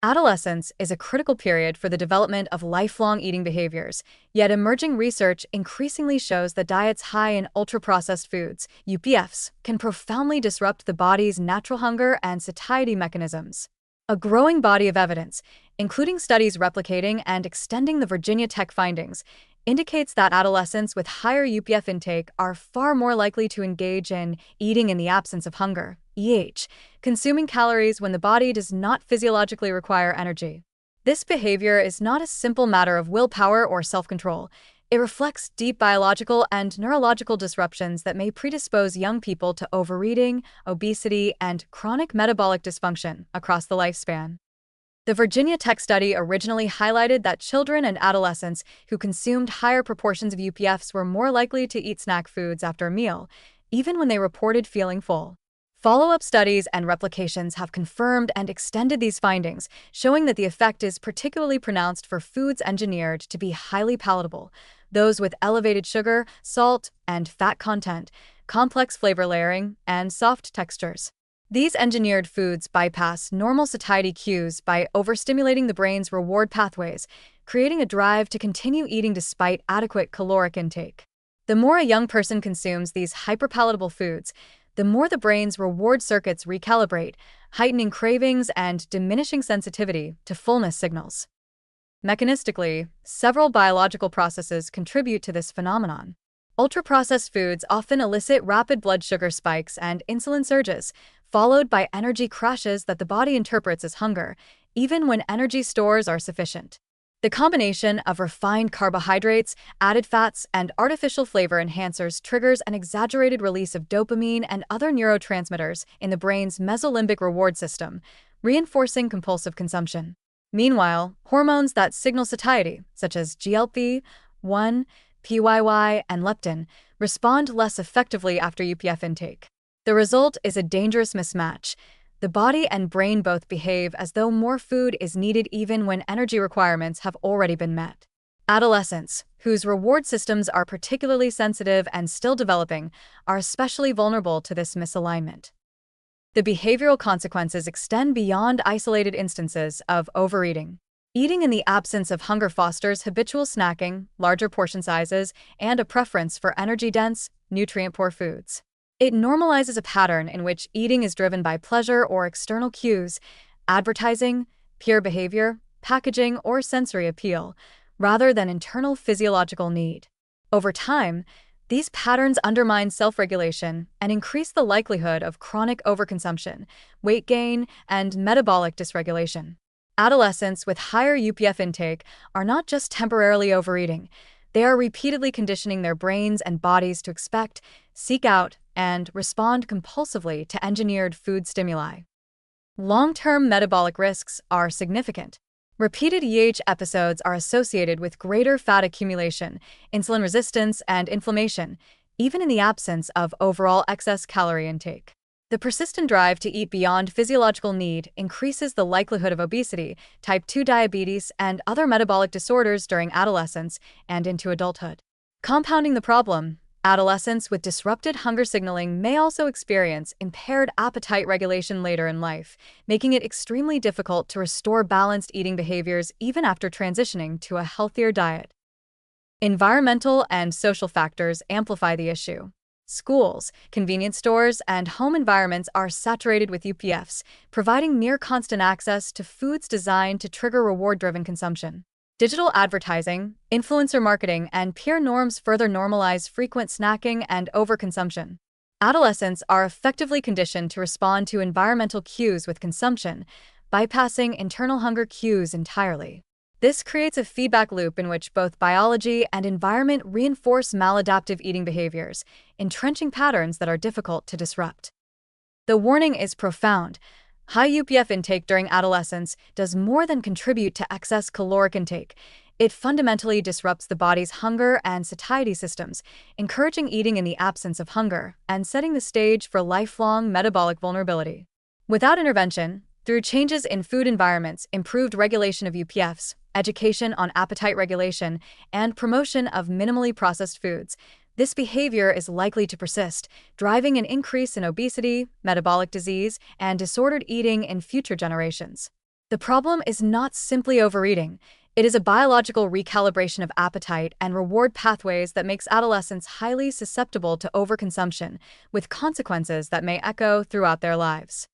Adolescence is a critical period for the development of lifelong eating behaviors, yet emerging research increasingly shows that diets high in ultra-processed foods, UPFs, can profoundly disrupt the body's natural hunger and satiety mechanisms. A growing body of evidence, including studies replicating and extending the Virginia Tech findings, indicates that adolescents with higher UPF intake are far more likely to engage in eating in the absence of hunger, EH, consuming calories when the body does not physiologically require energy. This behavior is not a simple matter of willpower or self-control. It reflects deep biological and neurological disruptions that may predispose young people to overeating, obesity, and chronic metabolic dysfunction across the lifespan. The Virginia Tech study originally highlighted that children and adolescents who consumed higher proportions of UPFs were more likely to eat snack foods after a meal, even when they reported feeling full. Follow-up studies and replications have confirmed and extended these findings, showing that the effect is particularly pronounced for foods engineered to be highly palatable, those with elevated sugar, salt, and fat content, complex flavor layering, and soft textures. These engineered foods bypass normal satiety cues by overstimulating the brain's reward pathways, creating a drive to continue eating despite adequate caloric intake. The more a young person consumes these hyperpalatable foods, the more the brain's reward circuits recalibrate, heightening cravings and diminishing sensitivity to fullness signals. Mechanistically, several biological processes contribute to this phenomenon. Ultra-processed foods often elicit rapid blood sugar spikes and insulin surges, followed by energy crashes that the body interprets as hunger, even when energy stores are sufficient. The combination of refined carbohydrates, added fats, and artificial flavor enhancers triggers an exaggerated release of dopamine and other neurotransmitters in the brain's mesolimbic reward system, reinforcing compulsive consumption. Meanwhile, hormones that signal satiety, such as GLP-1, PYY, and leptin, respond less effectively after UPF intake. The result is a dangerous mismatch. The body and brain both behave as though more food is needed even when energy requirements have already been met. Adolescents, whose reward systems are particularly sensitive and still developing, are especially vulnerable to this misalignment. The behavioral consequences extend beyond isolated instances of overeating. Eating in the absence of hunger fosters habitual snacking, larger portion sizes, and a preference for energy-dense, nutrient-poor foods. It normalizes a pattern in which eating is driven by pleasure or external cues, advertising, peer behavior, packaging, or sensory appeal, rather than internal physiological need. Over time, these patterns undermine self-regulation and increase the likelihood of chronic overconsumption, weight gain, and metabolic dysregulation. Adolescents with higher UPF intake are not just temporarily overeating, they are repeatedly conditioning their brains and bodies to expect, seek out, and respond compulsively to engineered food stimuli. Long-term metabolic risks are significant. Repeated EH episodes are associated with greater fat accumulation, insulin resistance, and inflammation, even in the absence of overall excess calorie intake. The persistent drive to eat beyond physiological need increases the likelihood of obesity, type 2 diabetes, and other metabolic disorders during adolescence and into adulthood. Compounding the problem, adolescents with disrupted hunger signaling may also experience impaired appetite regulation later in life, making it extremely difficult to restore balanced eating behaviors even after transitioning to a healthier diet. Environmental and social factors amplify the issue. Schools, convenience stores, and home environments are saturated with UPFs, providing near-constant access to foods designed to trigger reward-driven consumption. Digital advertising, influencer marketing, and peer norms further normalize frequent snacking and overconsumption. Adolescents are effectively conditioned to respond to environmental cues with consumption, bypassing internal hunger cues entirely. This creates a feedback loop in which both biology and environment reinforce maladaptive eating behaviors, entrenching patterns that are difficult to disrupt. The warning is profound. High UPF intake during adolescence does more than contribute to excess caloric intake. It fundamentally disrupts the body's hunger and satiety systems, encouraging eating in the absence of hunger and setting the stage for lifelong metabolic vulnerability. Without intervention, through changes in food environments, improved regulation of UPFs, education on appetite regulation, and promotion of minimally processed foods, this behavior is likely to persist, driving an increase in obesity, metabolic disease, and disordered eating in future generations. The problem is not simply overeating. It is a biological recalibration of appetite and reward pathways that makes adolescents highly susceptible to overconsumption, with consequences that may echo throughout their lives.